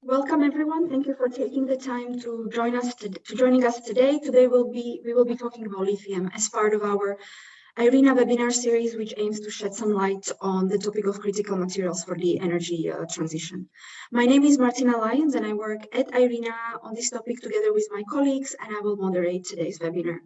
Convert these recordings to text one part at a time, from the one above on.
Welcome everyone. Thank you for taking the time to joining us today. Today we will be talking about lithium as part of our IRENA webinar series, which aims to shed some light on the topic of critical materials for the energy transition. My name is Martina Lyons and I work at IRENA on this topic together with my colleagues, and I will moderate today's webinar.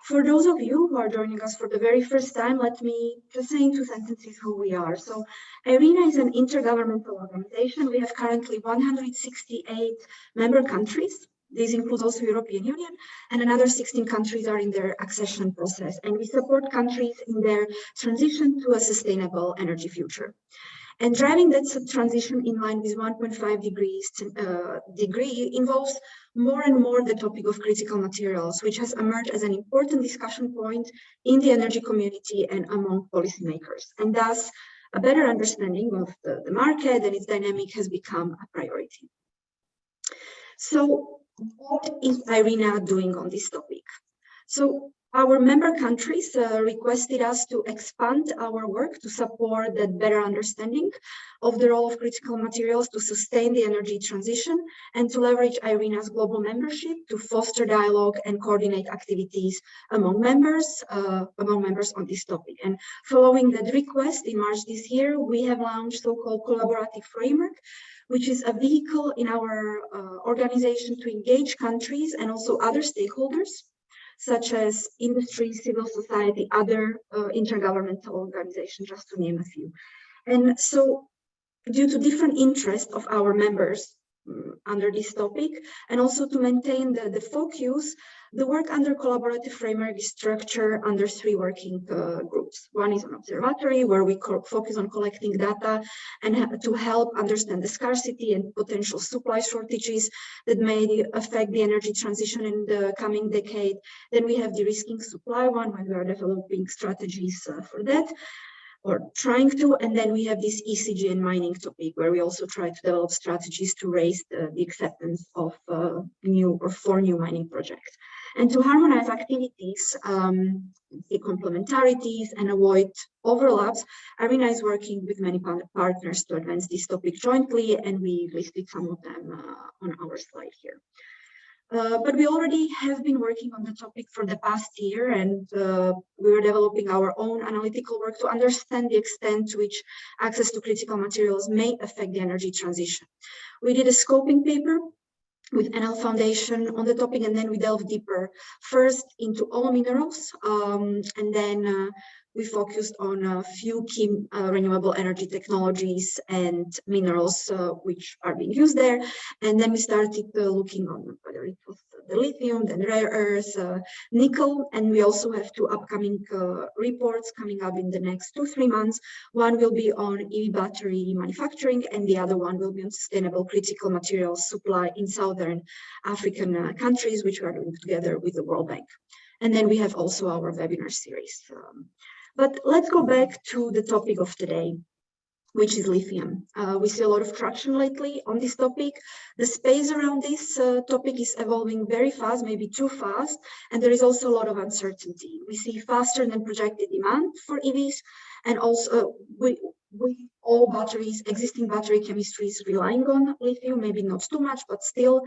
For those of you who are joining us for the very first time, let me just say in 2 sentences who we are. So IRENA is an intergovernmental organization. We have currently 168 member countries. This includes also European Union, and another 16 countries are in their accession process. And we support countries in their transition to a sustainable energy future. And driving that transition in line with 1.5 degrees degree involves more and more the topic of critical materials, which has emerged as an important discussion point in the energy community and among policymakers. And thus, a better understanding of the market and its dynamic has become a priority. So what is IRENA doing on this topic? So our member countries requested us to expand our work to support that better understanding of the role of critical materials to sustain the energy transition and to leverage IRENA's global membership to foster dialogue and coordinate activities among members on this topic. And following that request in March this year, we have launched so-called collaborative framework, which is a vehicle in our organization to engage countries and also other stakeholders, such as industry, civil society, other intergovernmental organizations, just to name a few. And so due to different interests of our members under this topic, and also to maintain the focus, the work under collaborative framework is structured under 3 working groups. One is an observatory, where we focus on collecting data and to help understand the scarcity and potential supply shortages that may affect the energy transition in the coming decade. Then we have the risking supply one, where we are developing strategies for that, or trying to, and then we have this ECG and mining topic, where we also try to develop strategies to raise the acceptance of for new mining projects. And to harmonize activities, the complementarities, and avoid overlaps, IRENA is working with many partners to advance this topic jointly, and we listed some of them on our slide here. But we already have been working on the topic for the past year, and we were developing our own analytical work to understand the extent to which access to critical materials may affect the energy transition. We did a scoping paper with NL Foundation on the topic, and then we delved deeper, first into all minerals, and then we focused on a few key renewable energy technologies and minerals which are being used there. And then we started looking on whether it was the lithium, then rare earth, nickel, and we also have 2 upcoming reports coming up in the next 2-3 months. One will be on EV battery manufacturing, and the other one will be on sustainable critical materials supply in Southern African countries, which we are doing together with the World Bank. And then we have also our webinar series. But let's go back to the topic of today, which is lithium. We see a lot of traction lately on this topic. The space around this topic is evolving very fast, maybe too fast, and there is also a lot of uncertainty. We see faster than projected demand for EVs, and also with all batteries, existing battery chemistries relying on lithium, maybe not too much, but still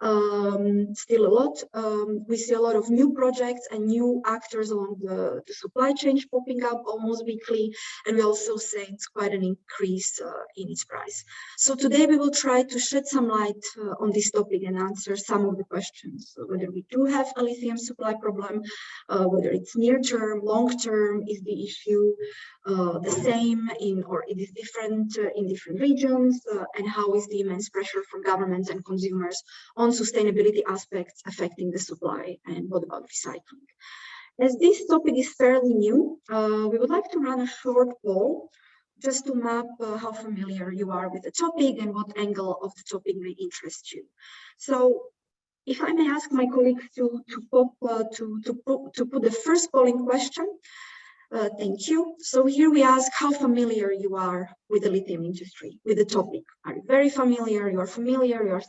a lot. We see a lot of new projects and new actors along the supply chain popping up almost weekly, and we also see it's quite an increase in its price. So today we will try to shed some light on this topic and answer some of the questions, whether we do have a lithium supply problem, whether it's near term, long term, is the issue the same or it is different in different regions, and how is the immense pressure from governments and consumers on sustainability aspects affecting the supply, and what about recycling. As this topic is fairly new, we would like to run a short poll just to map how familiar you are with the topic and what angle of the topic may interest you. So if I may ask my colleagues to put the first polling question. Thank you. So here we ask how familiar you are with the lithium industry, with the topic. Are you very familiar, you are familiar, you are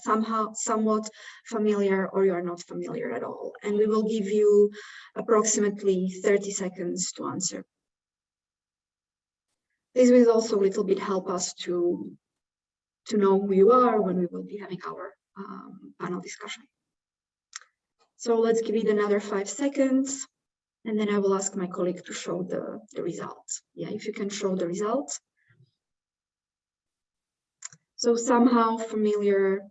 somewhat familiar, or you are not familiar at all? And we will give you approximately 30 seconds to answer. This will also a little bit help us to to know who you are when we will be having our panel discussion. So let's give it another 5 seconds, and then I will ask my colleague to show the results. Yeah, if you can show the results. So somehow familiar,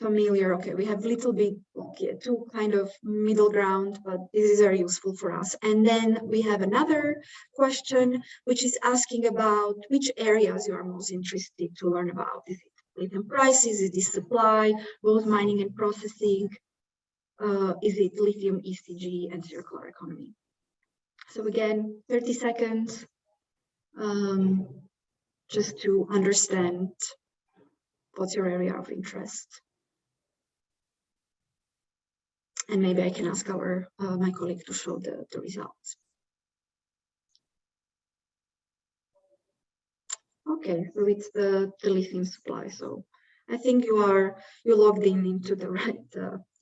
okay, we have little bit, okay, two kind of middle ground, but this is very useful for us. And then we have another question, which is asking about which areas you are most interested to learn about. Is it lithium prices, is it supply, both mining and processing? Is it lithium, ECG, and circular economy? So again, 30 seconds, just to understand what's your area of interest. And maybe I can ask my colleague to show the results. Okay, so it's the lithium supply. So I think you logged into the right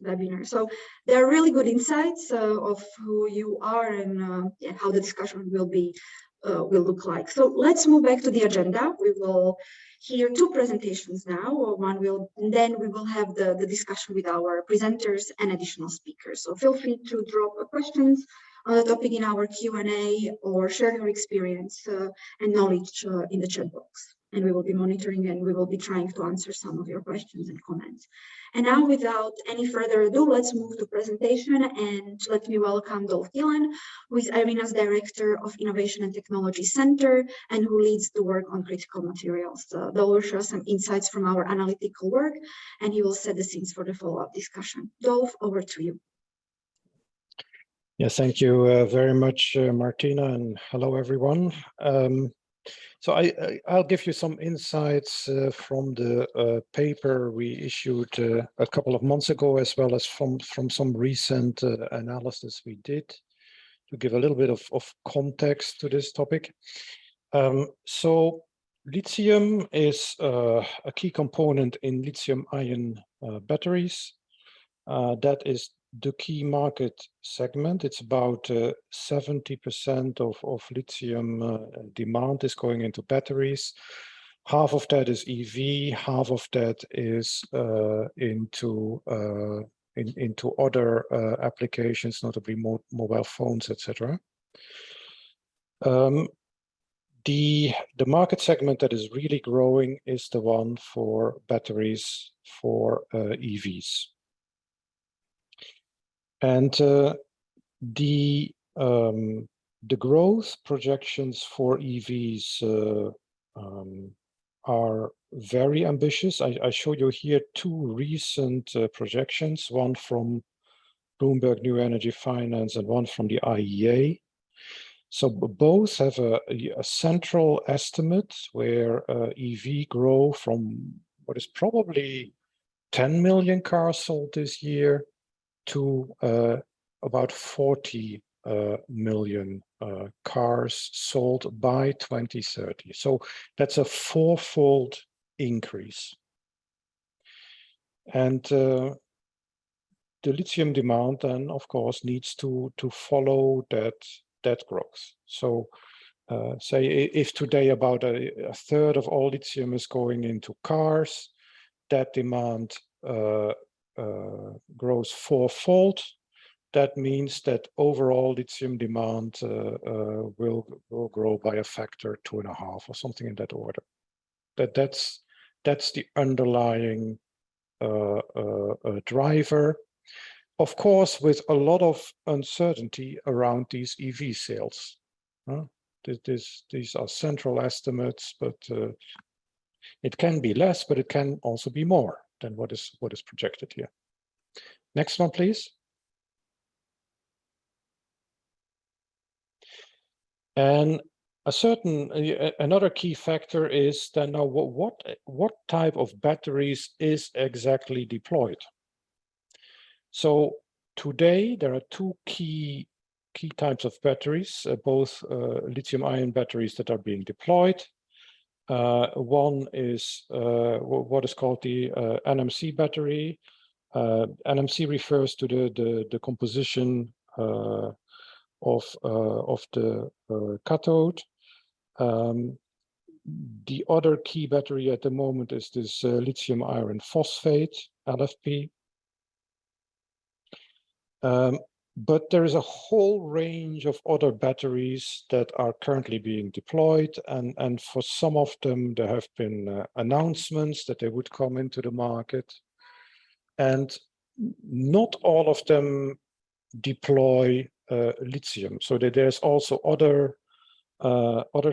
webinar. So there are really good insights of who you are and how the discussion will look like. So let's move back to the agenda. We will hear two presentations now. Then we will have the discussion with our presenters and additional speakers. So feel free to drop questions on the topic in our Q&A or share your experience and knowledge in the chat box. And we will be monitoring and we will be trying to answer some of your questions and comments. And now, without any further ado, let's move to presentation, and let me welcome Dolf Gillen, who is IRENA's Director of Innovation and Technology Center and who leads the work on critical materials. Dolf will share some insights from our analytical work, and he will set the scenes for the follow-up discussion. Dolf, over to you. Yes, thank you very much, Martina, and hello, everyone. So I'll give you some insights from the paper we issued a couple of months ago, as well as from some recent analysis we did to give a little bit of context to this topic. So lithium is a key component in lithium-ion batteries. That is the key market segment. It's about 70% of lithium demand is going into batteries. Half of that is EV, half of that is into other applications, notably mobile phones, etc. The market segment that is really growing is the one for batteries for EVs. And the growth projections for EVs are very ambitious. I show you here two recent projections, one from Bloomberg New Energy Finance and one from the IEA. So both have a central estimate where EV grow from what is probably 10 million cars sold this year to about 40 million cars sold by 2030. So that's a fourfold increase. And the lithium demand then, of course, needs to follow that growth. So say if today about a third of all lithium is going into cars, that demand grows fourfold. That means that overall lithium demand will grow by a factor 2.5 or something in that order. That's the underlying driver. Of course, with a lot of uncertainty around these EV sales. These are central estimates, but it can be less, but it can also be more than what is projected here. Next one, please. And another key factor is then now what type of batteries is exactly deployed. So today there are two key types of batteries, both lithium-ion batteries that are being deployed. One is what is called the NMC battery. NMC refers to the composition of the cathode. The other key battery at the moment is this lithium iron phosphate, LFP. But there is a whole range of other batteries that are currently being deployed, and for some of them there have been announcements that they would come into the market, and not all of them deploy lithium. So that there's also other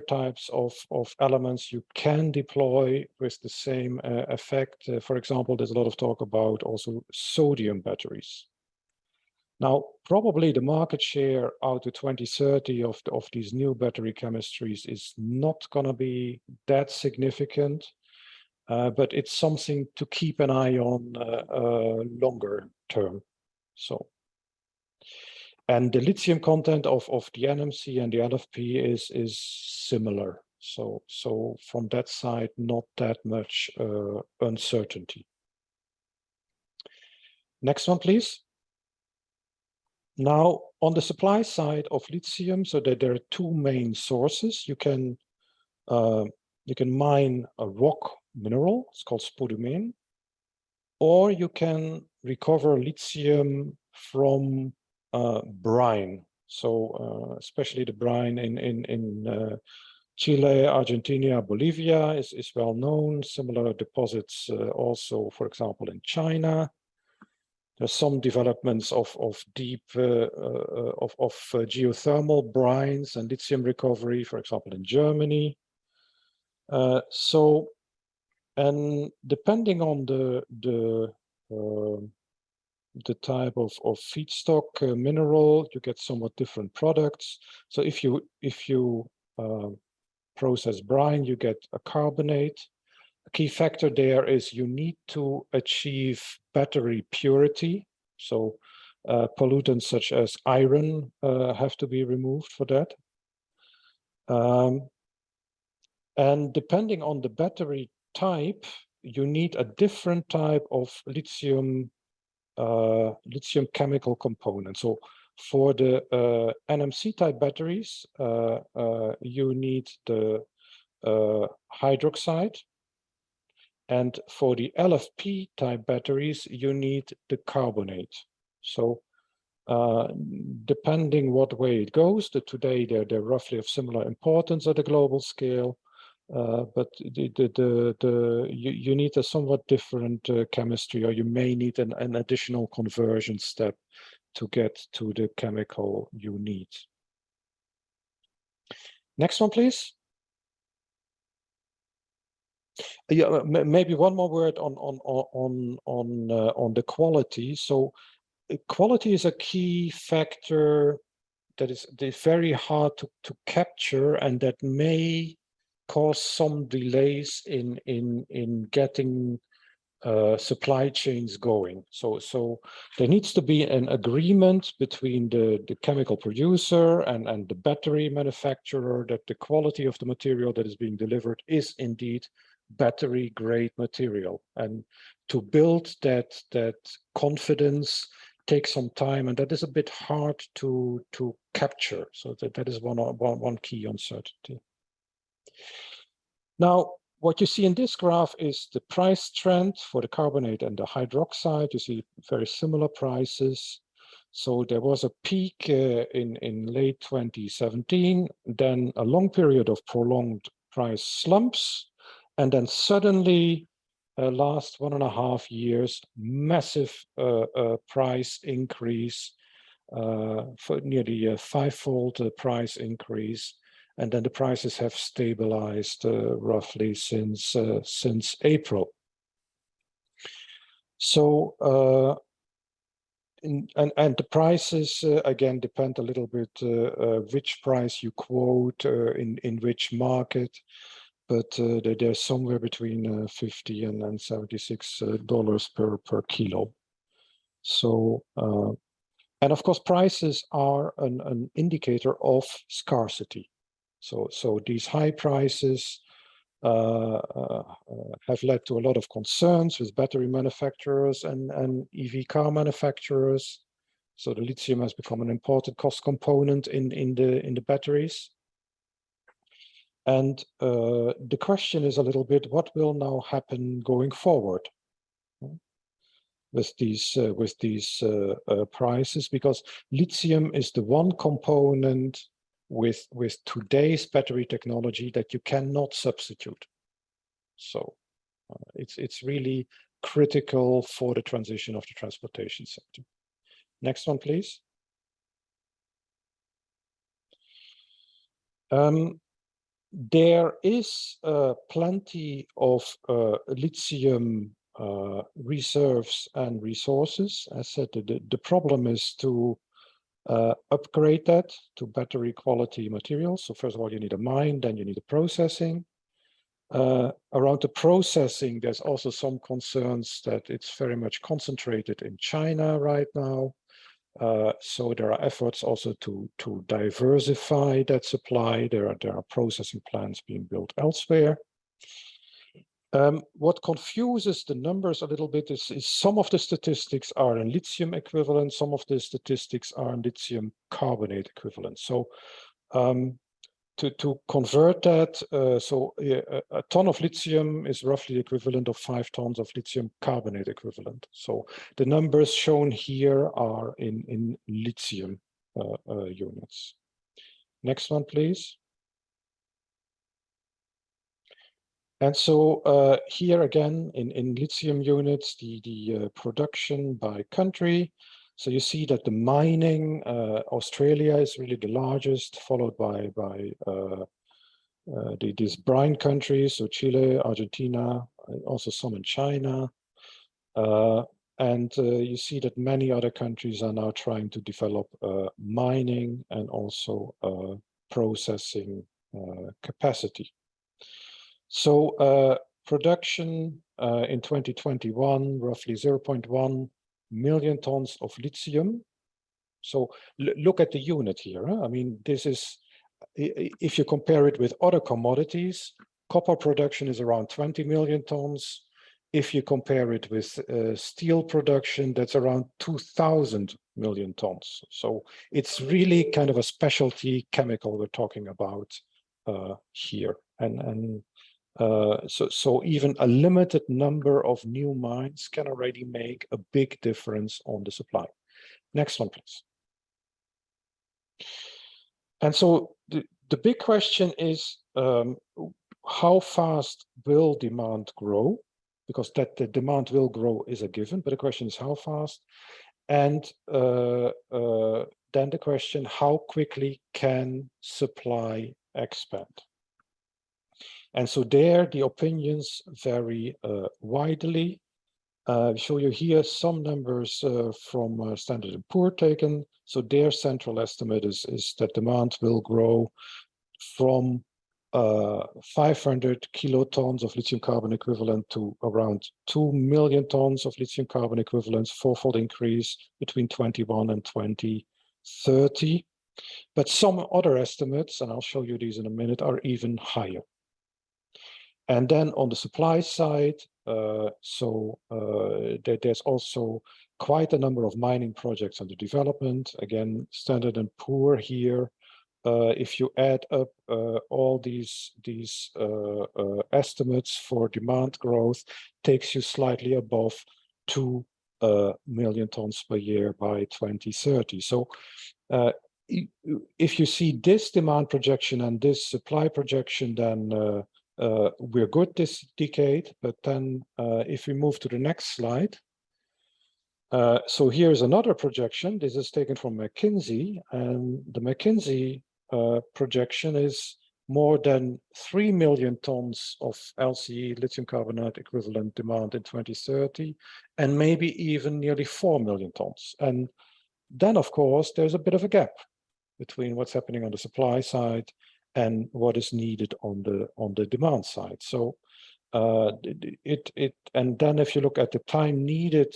types of elements you can deploy with the same effect. For example, there's a lot of talk about also sodium batteries. Now, probably the market share out to 2030 of these new battery chemistries is not going to be that significant, but it's something to keep an eye on longer term. So, and the lithium content of the NMC and the LFP is similar. So from that side, not that much uncertainty. Next one, please. Now, on the supply side of lithium, so that there are two main sources. You can mine a rock mineral, it's called spodumene, or you can recover lithium from brine. So especially the brine in Chile, Argentina, Bolivia is well known. Similar deposits also, for example, in China. There's some developments of deep geothermal brines and lithium recovery, for example, in Germany. And depending on the type of feedstock mineral, you get somewhat different products. So if you process brine, you get a carbonate. A key factor there is you need to achieve battery purity. So pollutants such as iron have to be removed for that. And depending on the battery type, you need a different type of lithium chemical component. So for the NMC type batteries, you need the hydroxide. And for the LFP type batteries, you need the carbonate. So depending what way it goes, today they're roughly of similar importance at a global scale. But you need a somewhat different chemistry, or you may need an additional conversion step to get to the chemical you need. Next one, please. Yeah, maybe one more word on the quality. So quality is a key factor that is very hard to capture, and that may cause some delays in getting supply chains going. So there needs to be an agreement between the chemical producer and the battery manufacturer that the quality of the material that is being delivered is indeed battery grade material. And to build that confidence takes some time, and that is a bit hard to capture. So that is one key uncertainty. Now, what you see in this graph is the price trend for the carbonate and the hydroxide. You see very similar prices. So there was a peak in late 2017, then a long period of prolonged price slumps, and then suddenly, last 1.5 years, massive price increase, for nearly a 5-fold price increase. And then the prices have stabilized roughly since April. So, and the prices again depend a little bit which price you quote in which market, but they're somewhere between $50 and $76 per kilo. So, and of course, prices are an indicator of scarcity. So these high prices have led to a lot of concerns with battery manufacturers and EV car manufacturers. So the lithium has become an important cost component in the batteries. And the question is a little bit, what will now happen going forward with these prices? Because lithium is the one component with today's battery technology that you cannot substitute. So it's really critical for the transition of the transportation sector. Next one, please. There is plenty of lithium reserves and resources. As I said, the problem is to upgrade that to battery quality materials. So first of all, you need a mine, then you need a processing. Around the processing, there's also some concerns that it's very much concentrated in China right now. So there are efforts also to diversify that supply. There are processing plants being built elsewhere. What confuses the numbers a little bit is some of the statistics are in lithium equivalent, some of the statistics are in lithium carbonate equivalent. So to convert that, a ton of lithium is roughly equivalent of 5 tons of lithium carbonate equivalent. So the numbers shown here are in lithium units. Next one, please. And so here again, in lithium units, the production by country. So you see that the mining, Australia is really the largest, followed by these brine countries, so Chile, Argentina, also some in China. And you see that many other countries are now trying to develop mining and also processing capacity. So production in 2021, roughly 0.1 million tons of lithium. So look at the unit here. Huh? I mean, this is, if you compare it with other commodities, copper production is around 20 million tons. If you compare it with steel production, that's around 2,000 million tons. So it's really kind of a specialty chemical we're talking about here. And so even a limited number of new mines can already make a big difference on the supply. Next one, please. And so the big question is, how fast will demand grow? Because that the demand will grow is a given, but the question is how fast? And then the question, how quickly can supply expand? And so there, the opinions vary widely. I'll show you here some numbers from Standard & Poor's taken. So their central estimate is that demand will grow from 500 kilotons of lithium carbon equivalent to around 2 million tons of lithium carbon equivalents, fourfold increase between 21 and 2030. But some other estimates, and I'll show you these in a minute, are even higher. And then on the supply side, there's also quite a number of mining projects under development. Again, Standard & Poor's here. If you add up all these estimates for demand growth, takes you slightly above 2 million tons per year by 2030. So if you see this demand projection and this supply projection, then we're good this decade. But then if we move to the next slide, so here's another projection. This is taken from McKinsey, and the McKinsey projection is more than 3 million tons of LCE, lithium carbonate equivalent demand in 2030, and maybe even nearly 4 million tons. And then, of course, there's a bit of a gap between what's happening on the supply side and what is needed on the demand side. So and then if you look at the time needed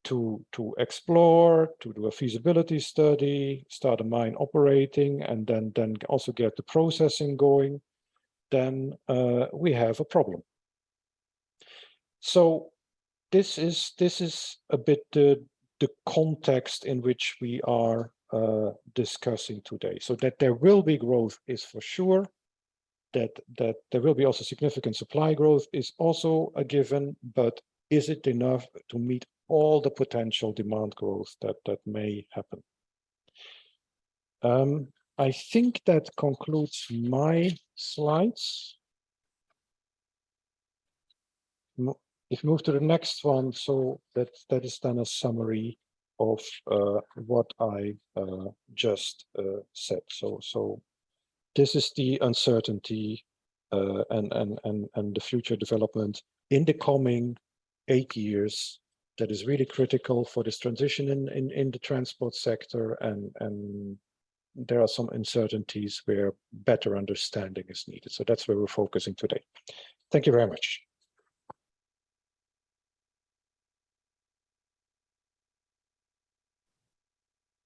to explore, to do a feasibility study, start a mine operating, and then also get the processing going, then we have a problem. So this is a bit the context in which we are discussing today. So that there will be growth is for sure. that there will be also significant supply growth is also a given, but is it enough to meet all the potential demand growth that may happen? I think that concludes my slides. If we move to the next one, so that is then a summary of what I just said. So this is the uncertainty and the future development in the coming 8 years that is really critical for this transition in the transport sector, and there are some uncertainties where better understanding is needed. So that's where we're focusing today. Thank you very much.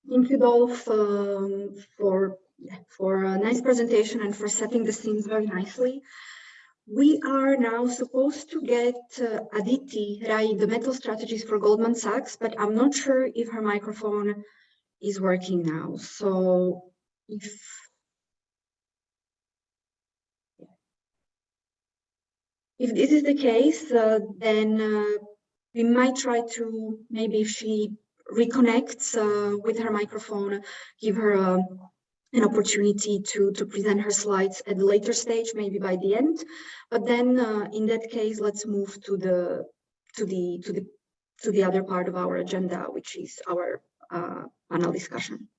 Thank you, Dolph, for a nice presentation and for setting the scenes very nicely. We are now supposed to get Aditi Rai, the metal strategist for Goldman Sachs, but I'm not sure if her microphone is working now. So if this is the case, then we might try to, maybe if she reconnects with her microphone, give her an opportunity to present her slides at a later stage, maybe by the end. But then in that case, let's move to the other part of our agenda, which is our panel discussion.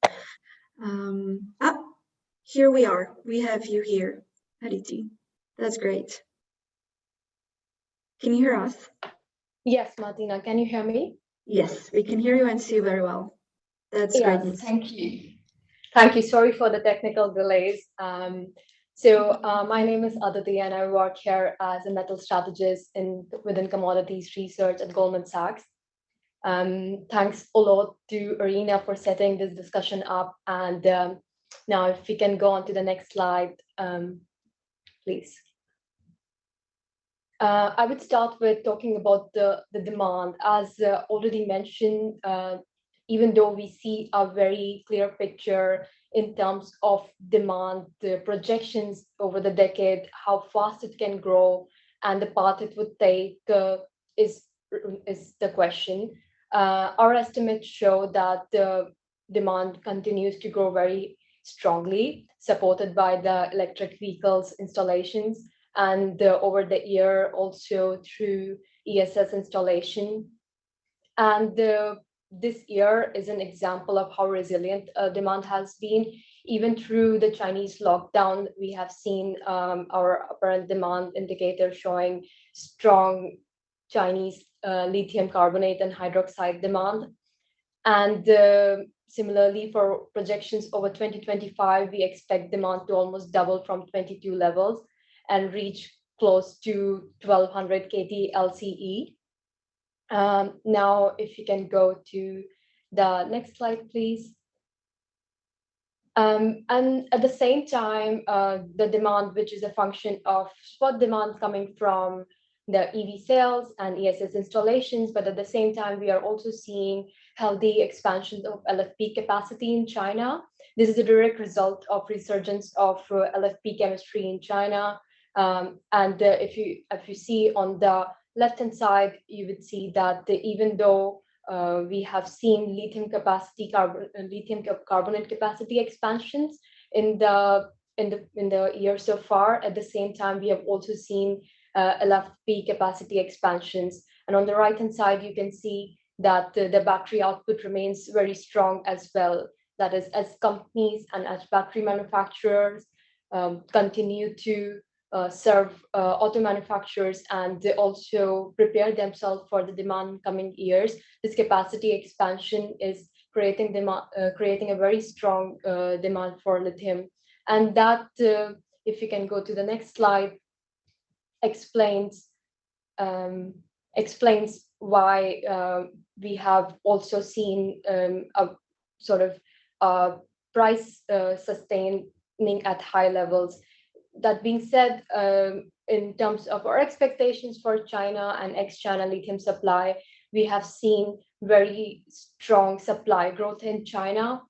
Here we are. We have you here, Aditi. That's great. Can you hear us? Yes, Martina, can you hear me? Yes, we can hear you and see you very well. That's great. Yes, thank you. Thank you. Sorry for the technical delays. My name is Aditi and I work here as a metal strategist within commodities research at Goldman Sachs. Thanks a lot to Arena for setting this discussion up. And now if we can go on to the next slide, please. I would start with talking about the demand. As already mentioned, even though we see a very clear picture in terms of demand, the projections over the decade, how fast it can grow, and the path it would take is the question. Our estimates show that the demand continues to grow very strongly, supported by the electric vehicles installations, and over the year also through ESS installation. And this year is an example of how resilient demand has been. Even through the Chinese lockdown, we have seen our apparent demand indicator showing strong Chinese lithium carbonate and hydroxide demand. And similarly, for projections over 2025, we expect demand to almost double from 22 levels and reach close to 1200 KT LCE. Now, if you can go to the next slide, please. And at the same time, the demand, which is a function of spot demand coming from the EV sales and ESS installations, but at the same time, we are also seeing healthy expansion of LFP capacity in China. This is a direct result of resurgence of LFP chemistry in China. And if you see on the left-hand side, you would see that even though we have seen lithium carbonate capacity expansions in the year so far, at the same time we have also seen LFP capacity expansions. And on the right-hand side, you can see that the battery output remains very strong as well. That is, as companies and as battery manufacturers continue to serve auto manufacturers and they also prepare themselves for the demand in coming years. This capacity expansion is creating a very strong demand for lithium. And that, if you can go to the next slide, explains why we have also seen a sort of price sustaining at high levels. That being said, in terms of our expectations for China and ex-China lithium supply, we have seen very strong supply growth in China.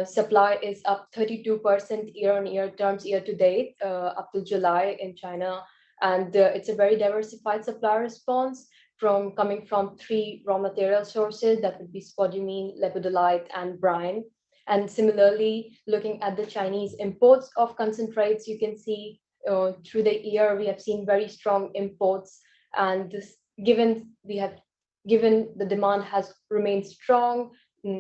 Supply is up 32% year-on-year terms year to date, up to July in China. And it's a very diversified supply response coming from 3 raw material sources, that would be spodumene, lepidolite, and brine. And similarly, looking at the Chinese imports of concentrates, you can see through the year we have seen very strong imports. And given the demand has remained strong,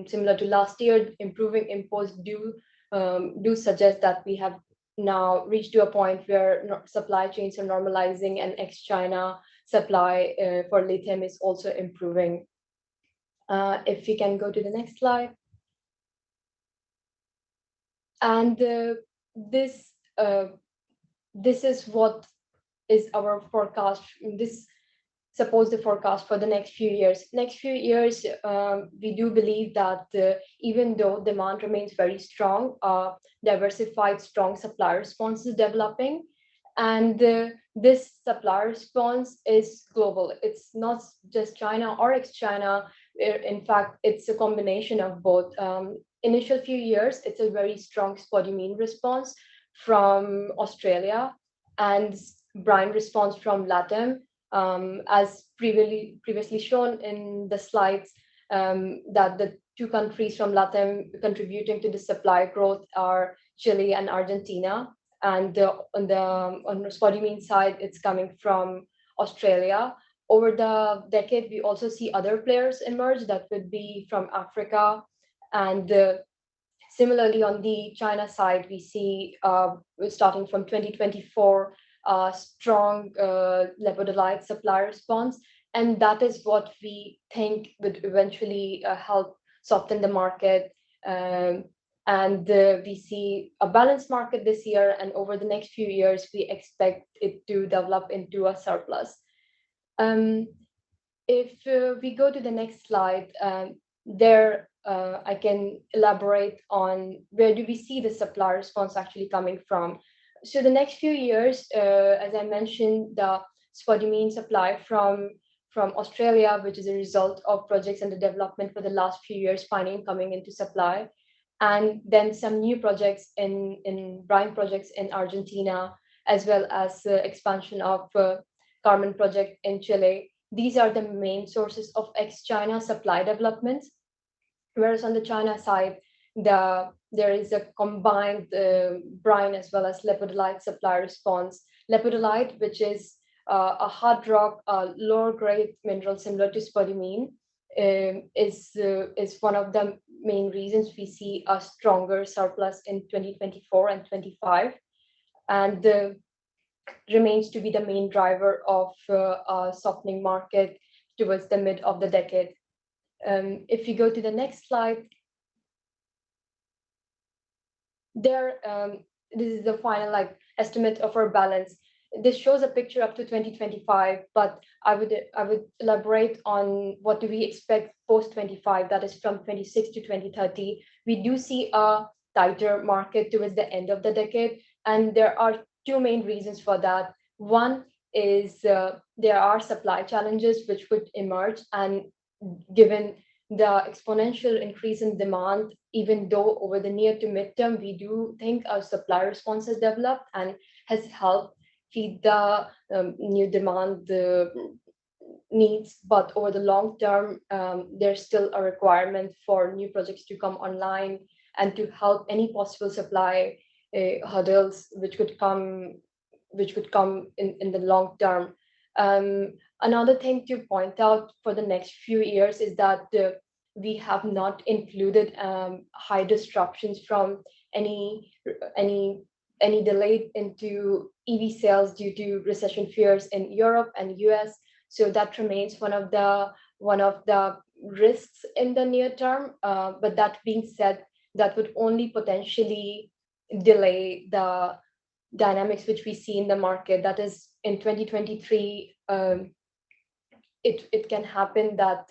similar to last year, improving imports do suggest that we have now reached to a point where supply chains are normalizing, and ex-China supply for lithium is also improving. If we can go to the next slide. And this is what is our forecast. Suppose the forecast for the next few years. Next few years, we do believe that even though demand remains very strong, diversified, strong supply response is developing. And this supply response is global. It's not just China or ex-China. In fact, it's a combination of both. Initial few years, it's a very strong spodumene response from Australia and brine response from Lithium. As previously shown in the slides, that the 2 countries from Lithium contributing to the supply growth are Chile and Argentina. And on the spodumene side, it's coming from Australia. Over the decade, we also see other players emerge that would be from Africa. And similarly, on the China side, we see starting from 2024, strong lepidolite supply response. And that is what we think would eventually help soften the market. And we see a balanced market this year, and over the next few years, we expect it to develop into a surplus. If we go to the next slide, I can elaborate on where do we see the supply response actually coming from. So the next few years, as I mentioned, the spodumene supply from Australia, which is a result of projects under development for the last few years, finally coming into supply. And then some new projects in brine projects in Argentina, as well as expansion of carbon project in Chile. These are the main sources of ex-China supply development. Whereas on the China side, there is a combined brine as well as lepidolite supply response. Lepidolite, which is a hard rock, lower grade mineral similar to spodumene, is one of the main reasons we see a stronger surplus in 2024 and 25, and remains to be the main driver of a softening market towards the mid of the decade. If you go to the next slide, this is the final estimate of our balance. This shows a picture up to 2025, but I would elaborate on what do we expect post 25, that is from 26 to 2030. We do see a tighter market towards the end of the decade, and there are 2 main reasons for that. One is there are supply challenges which would emerge, and given the exponential increase in demand, even though over the near to midterm, we do think our supply response has developed and has helped feed the new demand needs. But over the long term, there's still a requirement for new projects to come online and to help any possible supply hurdles which could come in the long term. Another thing to point out for the next few years is that we have not included high disruptions from any delay into EV sales due to recession fears in Europe and US. So that remains one of the risks in the near term. But that being said, that would only potentially delay the dynamics which we see in the market. That is, in 2023, it can happen that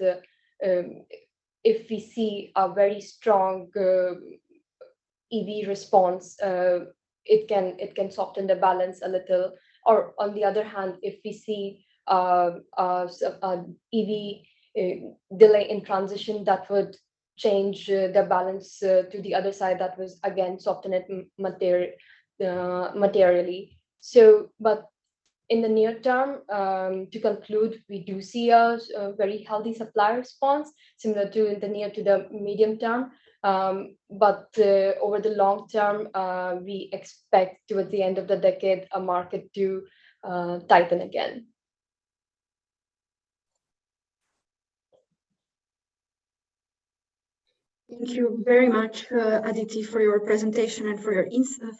if we see a very strong EV response, it can soften the balance a little. Or on the other hand, if we see EV delay in transition, that would change the balance to the other side, that was again soften it materially. So, but in the near term, to conclude, we do see a very healthy supply response, similar to in the near to the medium term. But over the long term, we expect towards the end of the decade a market to tighten again. Thank you very much, Aditi, for your presentation and for your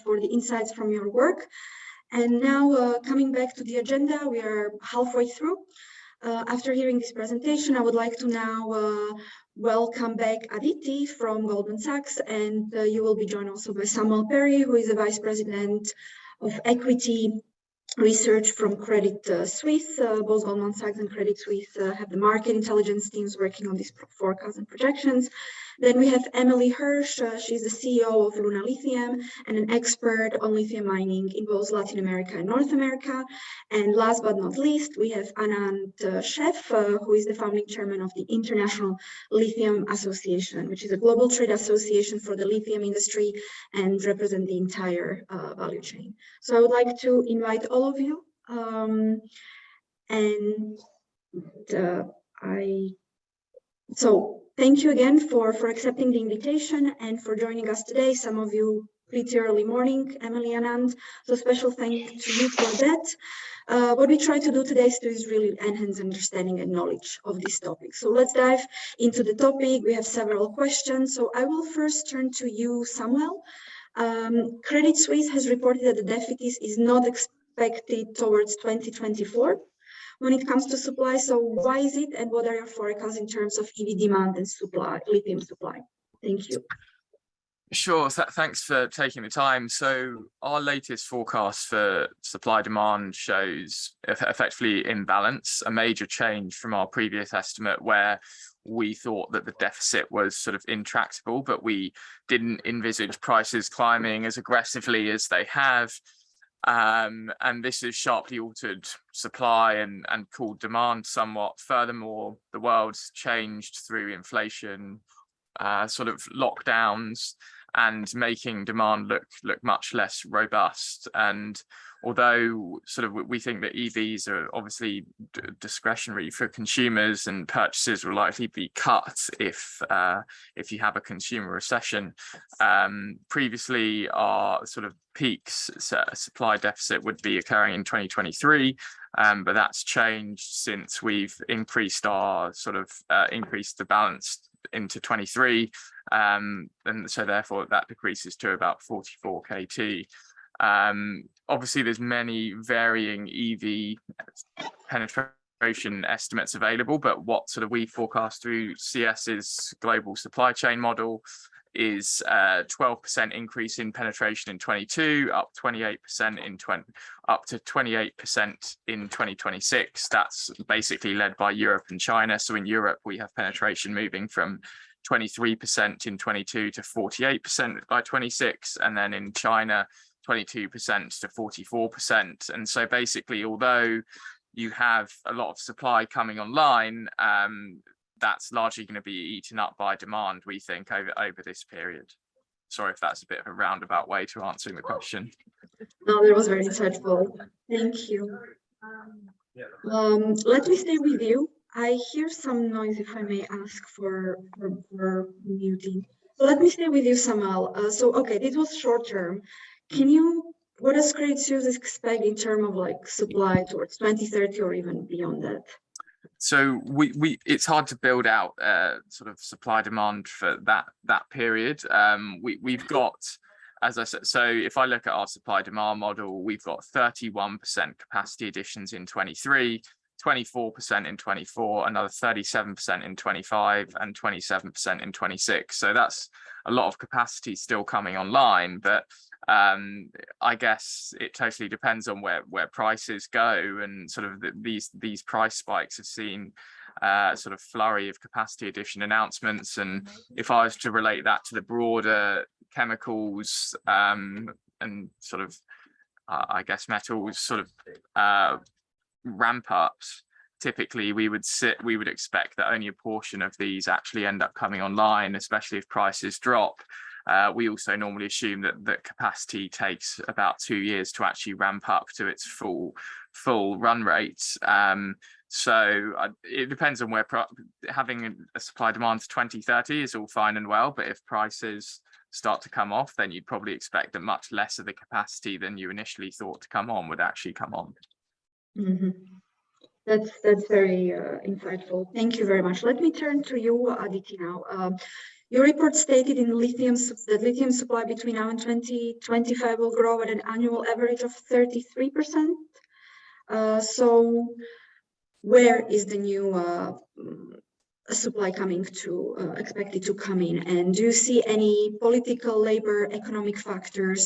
for the insights from your work. And now, coming back to the agenda, we are halfway through. After hearing this presentation, I would like to now welcome back Aditi from Goldman Sachs, and you will be joined also by Samuel Perry, who is the Vice President of Equity Research from Credit Suisse. Both Goldman Sachs and Credit Suisse have the market intelligence teams working on these forecasts and projections. Then we have Emily Hirsch. She's the CEO of Luna Lithium and an expert on lithium mining in both Latin America and North America. And last but not least, we have Anand Sheff, who is the founding chairman of the International Lithium Association, which is a global trade association for the lithium industry and represent the entire value chain. So I would like to invite all of you. So thank you again for accepting the invitation and for joining us today. Some of you pretty early morning, Emily and Anand. So special thanks to you for that. What we try to do today is really enhance understanding and knowledge of this topic. So let's dive into the topic. We have several questions. So I will first turn to you, Samuel. Credit Suisse has reported that the deficit is not expected towards 2024 when it comes to supply. So why is it, and what are your forecasts in terms of EV demand and supply, lithium supply? Thank you. Sure, thanks for taking the time. So our latest forecast for supply demand shows effectively imbalance, a major change from our previous estimate where we thought that the deficit was sort of intractable, but we didn't envisage prices climbing as aggressively as they have. And this has sharply altered supply and cooled demand somewhat. Furthermore, the world's changed through inflation, sort of lockdowns, and making demand look much less robust. And although sort of we think that EVs are obviously discretionary for consumers and purchases will likely be cut if you have a consumer recession, previously our sort of peaks supply deficit would be occurring in 2023, but that's changed since we've increased our sort of increased the balance into 23, and so therefore that decreases to about 44 KT. Obviously there's many varying EV penetration estimates available, but what sort of we forecast through CS's global supply chain model is a 12% increase in penetration in 22, up 28% up to 28% in 2026. That's basically led by Europe and China. So in Europe, we have penetration moving from 23% in 22 to 48% by 26, and then in China, 22% to 44%. And so basically, although you have a lot of supply coming online, that's largely going to be eaten up by demand, we think, over this period. Sorry if that's a bit of a roundabout way to answering the question. No, that was very insightful. Thank you. Let me stay with you. I hear some noise, if I may ask for muting. Let me stay with you, Samuel. So, okay, this was short term. What does Credit Suisse expect in terms of like supply towards 2030 or even beyond that? So it's hard to build out sort of supply demand for that period. We've got, as I said, so if I look at our supply demand model, we've got 31% capacity additions in 23, 24% in 24, another 37% in 25, and 27% in 26. So that's a lot of capacity still coming online, but I guess it totally depends on where prices go, and sort of these price spikes have seen sort of flurry of capacity addition announcements. And if I was to relate that to the broader chemicals and sort of I guess metals sort of ramp ups, typically we would expect that only a portion of these actually end up coming online, especially if prices drop. We also normally assume that capacity takes about 2 years to actually ramp up to its full run rates. So it depends on where having a supply demand to 2030 is all fine and well, but if prices start to come off, then you'd probably expect that much less of the capacity than you initially thought to come on would actually come on. Mm-hmm. That's very insightful. Thank you very much. Let me turn to you, Aditi, now. Your report stated in that lithium supply between now and 2025 will grow at an annual average of 33%. So where is the new supply expected to come in? And do you see any political, labor, economic factors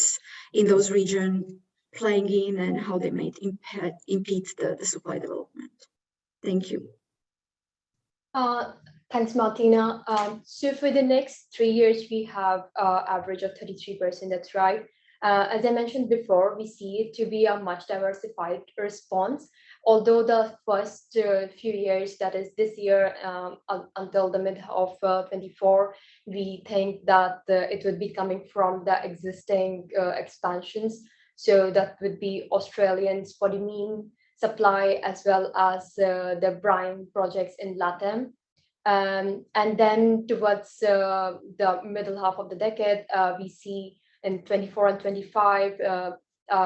in those regions playing in, and how they might impede the supply development? Thank you. Thanks, Martina. So for the next 3 years, we have average of 33%, that's right. As I mentioned before, we see it to be a much diversified response. Although the first few years, that is this year until the mid of 24, we think that it would be coming from the existing expansions. So that would be Australian spodumene supply, as well as the brine projects in Lithium. And then towards the middle half of the decade, we see in 24 and 25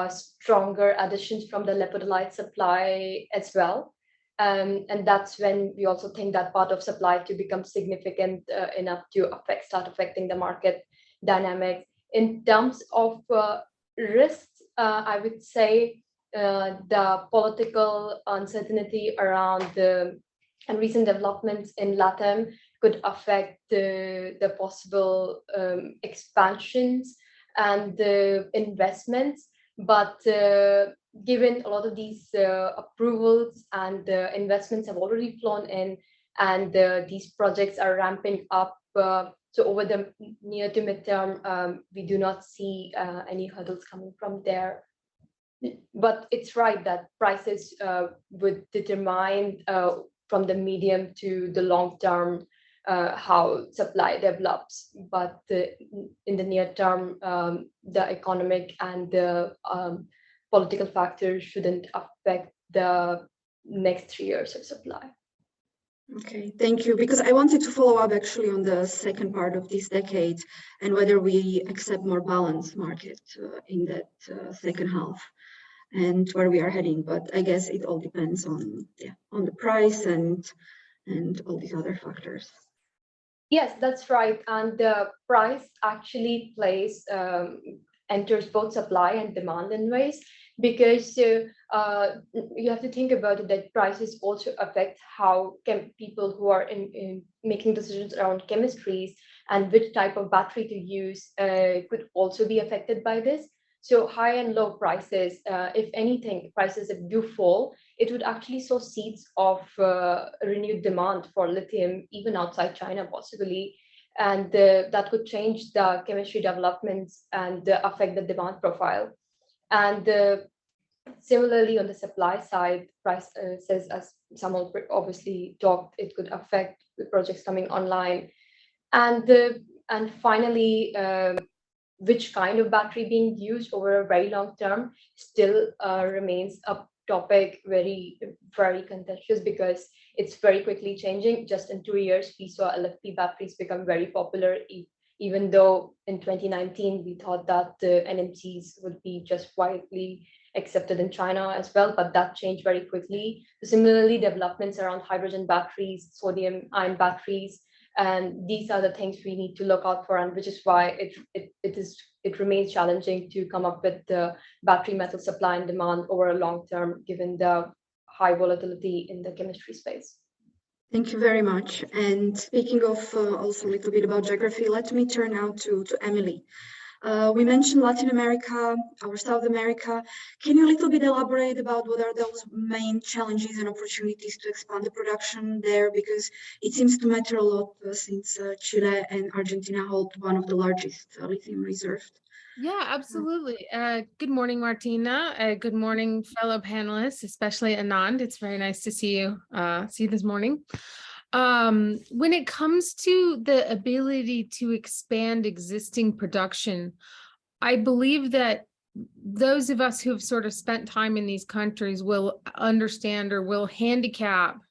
stronger additions from the lepidolite supply as well. And that's when we also think that part of supply to become significant enough to start affecting the market dynamics. In terms of risks, I would say the political uncertainty around and recent developments in Lithium could affect the possible expansions and the investments. But given a lot of these approvals and investments have already flown in, and these projects are ramping up, so over the near to midterm, we do not see any hurdles coming from there. But it's right that prices would determine from the medium to the long term how supply develops. But in the near term, the economic and the political factors shouldn't affect the next 3 years of supply. Okay, thank you. Because I wanted to follow up actually on the second part of this decade and whether we accept more balanced market in that second half and where we are heading. But I guess it all depends on the price and all these other factors. Yes, that's right. And the price actually enters both supply and demand in ways, because you have to think about it that prices also affect how people who are in making decisions around chemistries and which type of battery to use could also be affected by this. So high and low prices, if anything, prices do fall, it would actually sow seeds of renewed demand for lithium, even outside China, possibly. And that could change the chemistry developments and affect the demand profile. And similarly, on the supply side, prices, as someone obviously talked, it could affect the projects coming online. And finally, which kind of battery being used over a very long term still remains a topic very, very contentious, because it's very quickly changing. Just in 2 years, we saw LFP batteries become very popular, even though in 2019, we thought that NMCs would be just widely accepted in China as well, but that changed very quickly. Similarly, developments around hydrogen batteries, sodium-ion batteries, and these are the things we need to look out for, and which is why it remains challenging to come up with the battery metal supply and demand over a long term, given the high volatility in the chemistry space. Thank you very much. And speaking of also a little bit about geography, let me turn now to Emily. We mentioned Latin America, or South America. Can you a little bit elaborate about what are those main challenges and opportunities to expand the production there? Because it seems to matter a lot since Chile and Argentina hold one of the largest lithium reserves Yeah, absolutely. Good morning, Martina. Good morning, fellow panelists, especially Anand. It's very nice to see you this morning. When it comes to the ability to expand existing production, I believe that those of us who have sort of spent time in these countries will understand or will handicap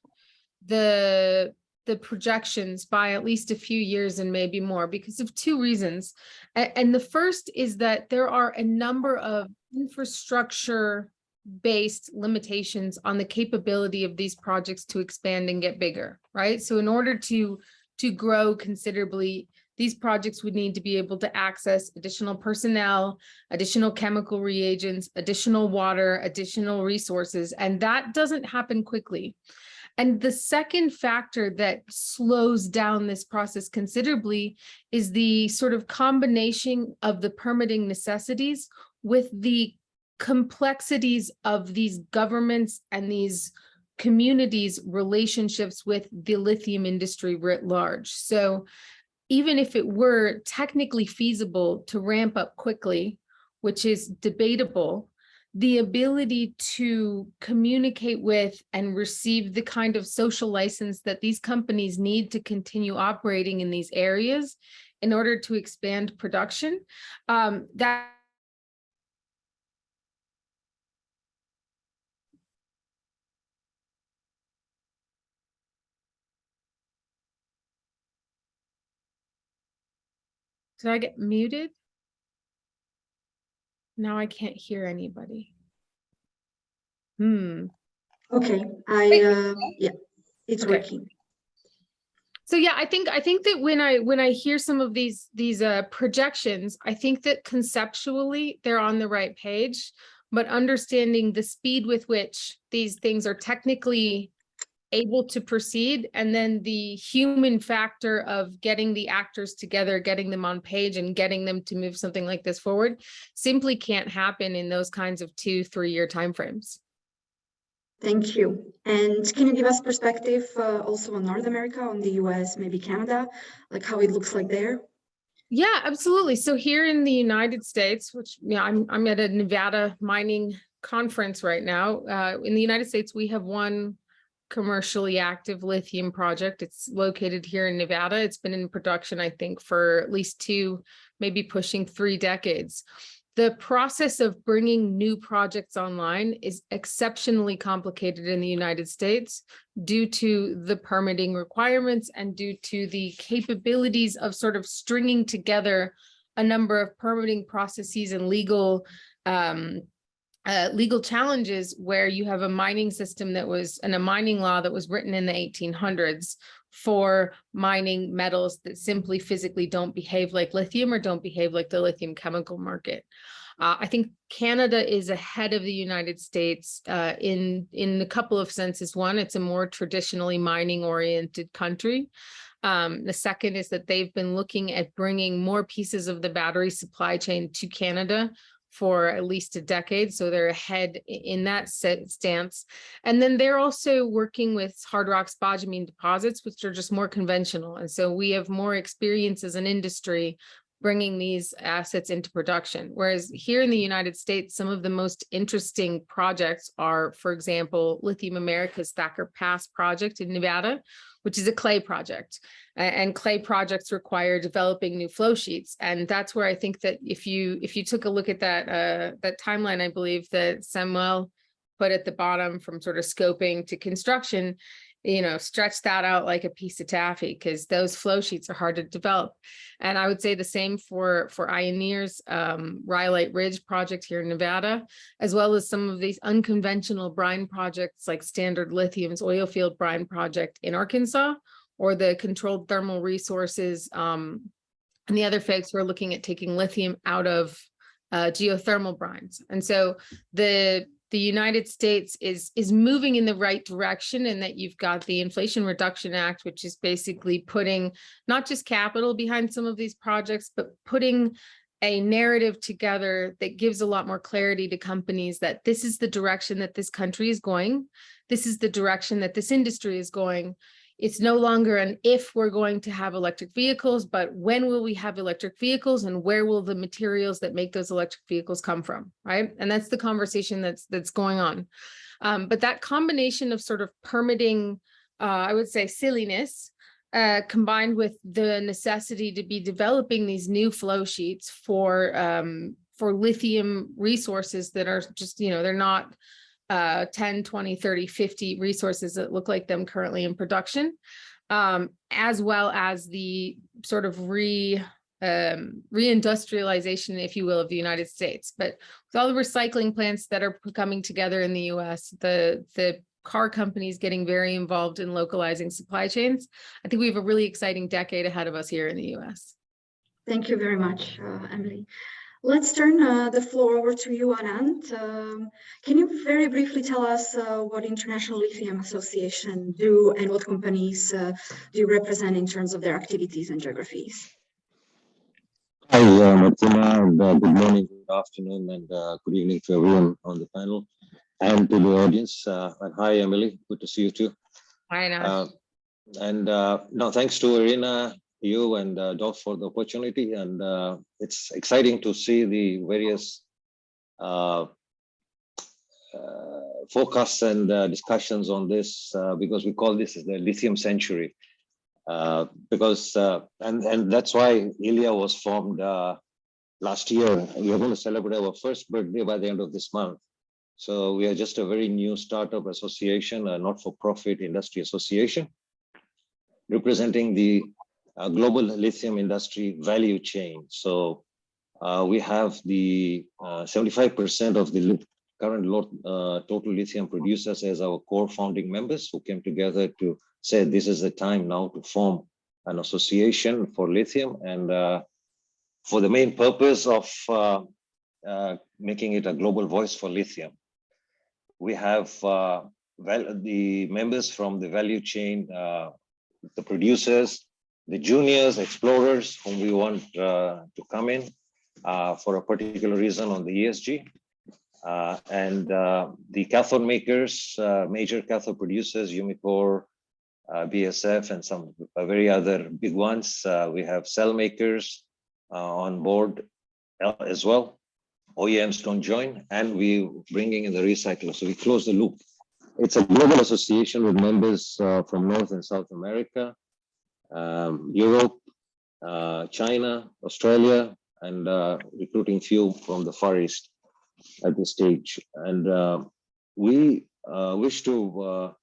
the projections by at least a few years and maybe more because of two reasons. And the first is that there are a number of infrastructure based limitations on the capability of these projects to expand and get bigger, right? So in order to grow considerably, these projects would need to be able to access additional personnel, additional chemical reagents, additional water, additional resources, and that doesn't happen quickly. And the second factor that slows down this process considerably is the sort of combination of the permitting necessities with the complexities of these governments and these communities' relationships with the lithium industry writ large. So even if it were technically feasible to ramp up quickly, which is debatable, the ability to communicate with and receive the kind of social license that these companies need to continue operating in these areas in order to expand production, that did I get muted? Now I can't hear anybody. Okay, yeah, it's Okay. working. So yeah, I think that when I hear some of these projections, I think that conceptually they're on the right page, but understanding the speed with which these things are technically able to proceed, and then the human factor of getting the actors together, getting them on page and getting them to move something like this forward simply can't happen in those kinds of 2-3 year timeframes. Thank you. And can you give us perspective also on North America, on the US, maybe Canada, like how it looks like there? Yeah, absolutely. So here in the United States, which I'm at a Nevada mining conference right now. In the United States, we have one commercially active lithium project. It's located here in Nevada. It's been in production, I think, for at least 2, maybe pushing 3 decades. The process of bringing new projects online is exceptionally complicated in the United States due to the permitting requirements and due to the capabilities of sort of stringing together a number of permitting processes and legal challenges where you have a mining system that was, and a mining law that was written in the 1800s for mining metals that simply physically don't behave like lithium or don't behave like the lithium chemical market. I think Canada is ahead of the United States in a couple of senses. One, it's a more traditionally mining oriented country. The second is that they've been looking at bringing more pieces of the battery supply chain to Canada for at least a decade. So they're ahead in that stance. And then they're also working with hard rock spodumene deposits, which are just more conventional. And so we have more experience as an industry bringing these assets into production. Whereas here in the United States, some of the most interesting projects are, for example, Lithium America's Thacker Pass project in Nevada, which is a clay project. And clay projects require developing new flow sheets. And that's where I think that if you took a look at that timeline, I believe that Samuel put at the bottom from sort of scoping to construction, stretch that out like a piece of taffy, because those flow sheets are hard to develop. And I would say the same for Ioneer's Rhyolite Ridge project here in Nevada, as well as some of these unconventional brine projects like Standard Lithium's oil field brine project in Arkansas, or the controlled thermal resources and the other folks who are looking at taking lithium out of geothermal brines. And so the United States is moving in the right direction, in that you've got the Inflation Reduction Act, which is basically putting not just capital behind some of these projects, but putting a narrative together that gives a lot more clarity to companies that this is the direction that this country is going. This is the direction that this industry is going. it's no longer an if we're going to have electric vehicles, but when will we have electric vehicles and where will the materials that make those electric vehicles come from, right? And that's the conversation that's going on. But that combination of sort of permitting, I would say silliness, combined with the necessity to be developing these new flow sheets for lithium resources that are just, they're not 10, 20, 30, 50 resources that look like them currently in production, as well as the sort of reindustrialization, if you will, of the United States. But with all the recycling plants that are coming together in the US, the car companies getting very involved in localizing supply chains, I think we have a really exciting decade ahead of us here in the US. Thank you very much, Emily. Let's turn the floor over to you, Anand. Can you very briefly tell us what International Lithium Association do and what companies do you represent in terms of their activities and geographies? Hi, Martina, and good morning, good afternoon, and good evening to everyone on the panel and to the audience. And hi, Emily, good to see you too. Hi, Anand. No, thanks to Irina, you and Doc for the opportunity, and it's exciting to see the various forecasts and discussions on this because we call this the lithium century. Because that's why ILIA was formed last year. We are going to celebrate our first birthday by the end of this month. So we are just a very new startup association, a not-for-profit industry association, representing the global lithium industry value chain. So we have the 75% of the current total lithium producers as our core founding members who came together to say this is the time now to form an association for lithium and for the main purpose of making it a global voice for lithium. We have the members from the value chain, the producers, the juniors, explorers whom we want to come in for a particular reason on the ESG. And the cathode makers, major cathode producers, Umicore, BSF, and some very other big ones. We have cell makers on board as well. OEMs don't join, and we bringing in the recyclers. So we close the loop. It's a global association with members from North and South America, Europe, China, Australia, and recruiting few from the Far East at this stage. And we wish to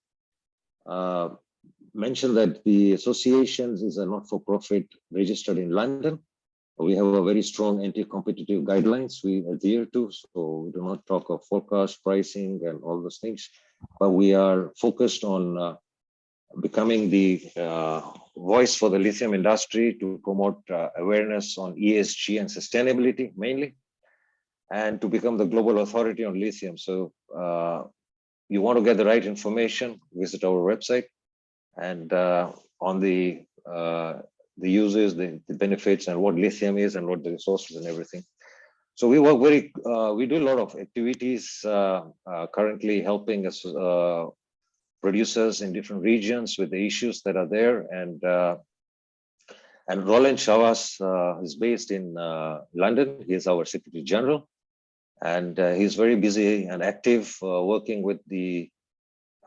mention that the association is a not-for-profit registered in London. We have a very strong anti-competitive guidelines we adhere to, so we do not talk of forecast, pricing, and all those things, but we are focused on becoming the voice for the lithium industry to promote awareness on ESG and sustainability mainly, and to become the global authority on lithium. So you want to get the right information, visit our website, and on the uses, the benefits, and what lithium is, and what the resources and everything. So we work we do a lot of activities currently helping us producers in different regions with the issues that are there. And Roland Chavas is based in London. He is our Secretary General, and he's very busy and active working with the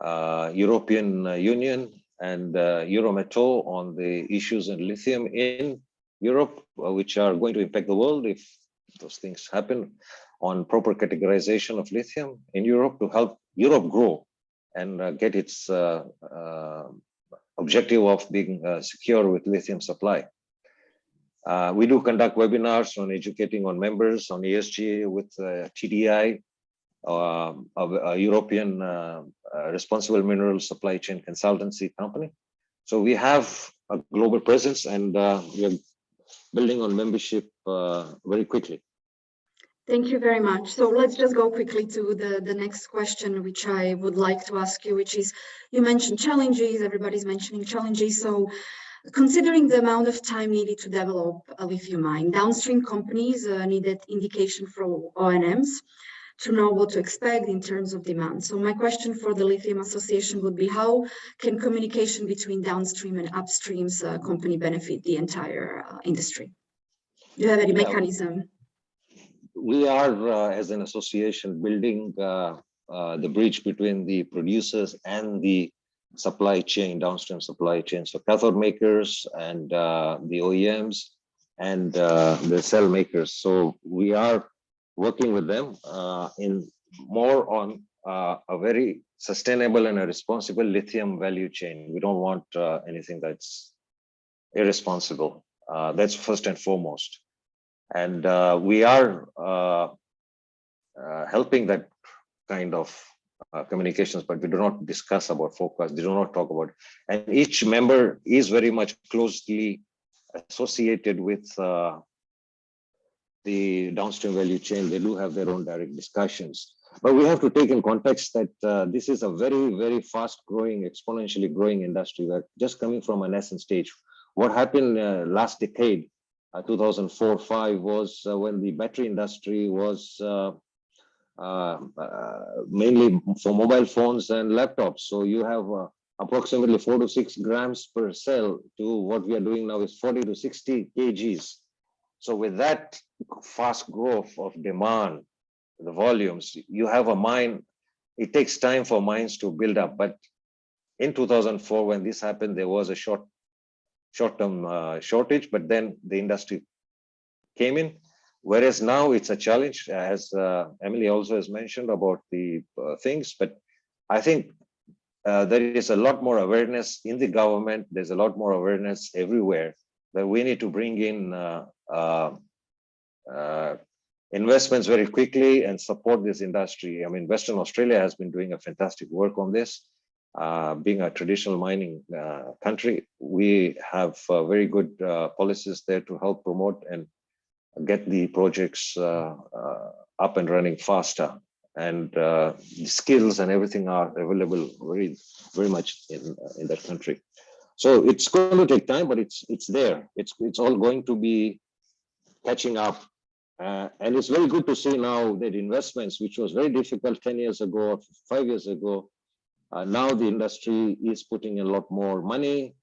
European Union and Eurometaux on the issues in lithium in Europe, which are going to impact the world if those things happen, on proper categorization of lithium in Europe to help Europe grow and get its objective of being secure with lithium supply. We do conduct webinars on educating on members on ESG with TDI, a European responsible mineral supply chain consultancy company. So we have a global presence, and we are building on membership very quickly. Thank you very much. So let's just go quickly to the next question, which I would like to ask you, which is, you mentioned challenges, everybody's mentioning challenges. So considering the amount of time needed to develop a lithium mine, downstream companies needed indication from O&Ms. to know what to expect in terms of demand. So my question for the Lithium Association would be, how can communication between downstream and upstreams company benefit the entire industry? Do you have any mechanism? We are, as an association, building the bridge between the producers and the supply chain, downstream supply chain. So cathode makers and the OEMs and the cell makers. So we are working with them in more on a very sustainable and a responsible lithium value chain. We don't want anything that's irresponsible. That's first and foremost. And we are helping that kind of communications, but we do not discuss about forecast. We do not talk about, and each member is very much closely associated with the downstream value chain. They do have their own direct discussions, but we have to take in context that this is a very, very fast growing, exponentially growing industry. We're just coming from a nascent stage. What happened last decade, 2004-5, was when the battery industry was mainly for mobile phones and laptops. So you have approximately 4 to 6 grams per cell to what we are doing now is 40 to 60 kgs. So with that fast growth of demand, the volumes, you have a mine, it takes time for mines to build up. But in 2004, when this happened, there was a short-term shortage, but then the industry came in. Whereas now it's a challenge, as Emily also has mentioned about the things, but I think there is a lot more awareness in the government. There's a lot more awareness everywhere that we need to bring in investments very quickly and support this industry. I mean, Western Australia has been doing a fantastic work on this. Being a traditional mining country, we have very good policies there to help promote and get the projects up and running faster, and the skills and everything are available very much in that country. So it's going to take time, but it's there. It's all going to be catching up, and it's very good to see now that investments, which was very difficult 10 years ago, 5 years ago, now the industry is putting in a lot more money.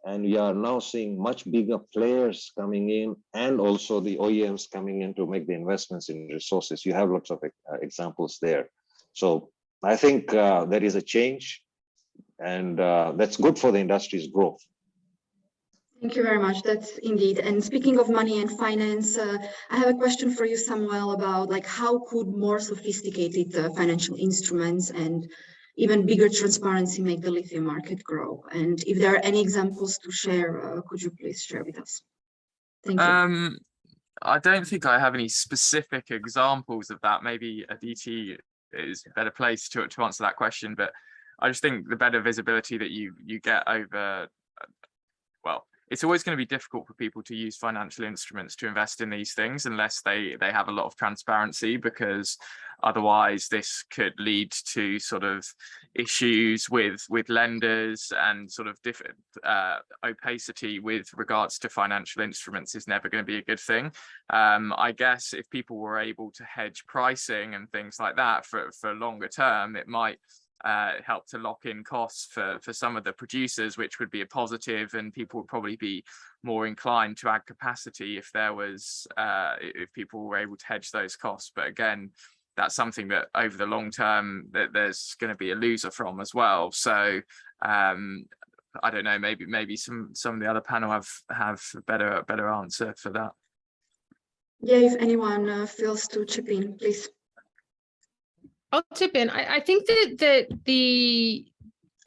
And we are now seeing much bigger players coming in, and also the OEMs coming in to make the investments in resources. You have lots of examples there. So I think there is a change, and that's good for the industry's growth. Thank you very much. That's indeed. And speaking of money and finance, I have a question for you, Samuel, about like how could more sophisticated financial instruments and even bigger transparency make the lithium market grow? And if there are any examples to share, could you please share with us? Thank you. I don't think I have any specific examples of that. Maybe Aditi is a better place to answer that question, but I just think the better visibility that you get over, well, it's always going to be difficult for people to use financial instruments to invest in these things unless they have a lot of transparency, because otherwise this could lead to sort of issues with lenders, and sort of different opacity with regards to financial instruments is never going to be a good thing. I guess if people were able to hedge pricing and things like that for longer term, it might help to lock in costs for some of the producers, which would be a positive, and people would probably be more inclined to add capacity if there was if people were able to hedge those costs. But again, that's something that over the long term that there's going to be a loser from as well. So I don't know, maybe some of the other panel have a better answer for that. Yeah, if anyone feels to chip in, please. I'll chip in. I think that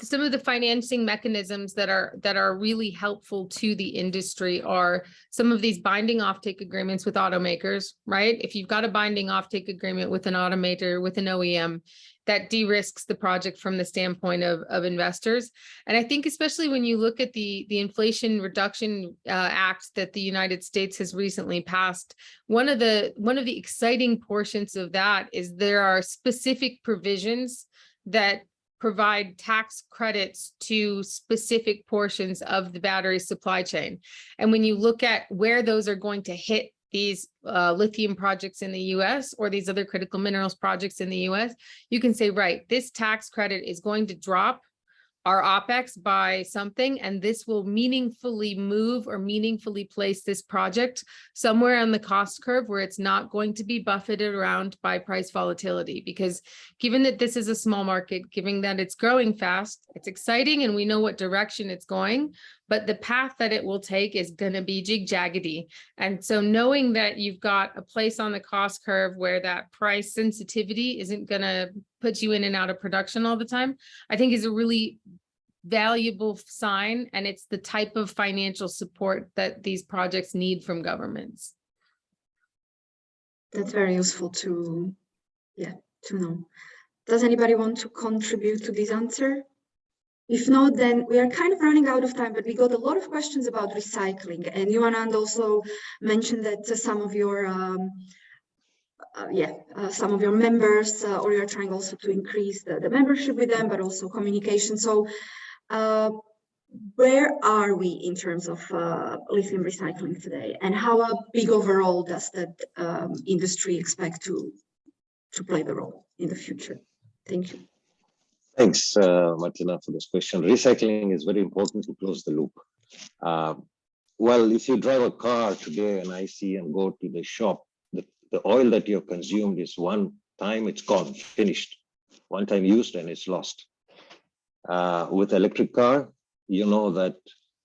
some of the financing mechanisms that are really helpful to the industry are some of these binding offtake agreements with automakers, right? If you've got a binding offtake agreement with an automaker, with an OEM, that de-risks the project from the standpoint of investors. And I think especially when you look at the Inflation Reduction Act that the United States has recently passed, one of the exciting portions of that is there are specific provisions that provide tax credits to specific portions of the battery supply chain. And when you look at where those are going to hit these lithium projects in the US or these other critical minerals projects in the US, you can say, right, this tax credit is going to drop our OPEX by something, and this will meaningfully move or meaningfully place this project somewhere on the cost curve where it's not going to be buffeted around by price volatility. Because given that this is a small market, given that it's growing fast, it's exciting and we know what direction it's going, but the path that it will take is going to be jig-jaggedy. And so knowing that you've got a place on the cost curve where that price sensitivity isn't going to put you in and out of production all the time, I think is a really valuable sign. And it's the type of financial support that these projects need from governments. That's very useful to know. Does anybody want to contribute to this answer? If not, then we are kind of running out of time, but we got a lot of questions about recycling. And Anand also mentioned that some of your members, or you're trying also to increase the membership with them, but also communication. So where are we in terms of lithium recycling today? And how big overall does that industry expect to play the role in the future? Thank you. Thanks, Martina, for this question. Recycling is very important to close the loop. Well, if you drive a car today, an IC, and go to the shop, the oil that you have consumed is one time, it's gone, finished. One time used and it's lost. With electric car, you know that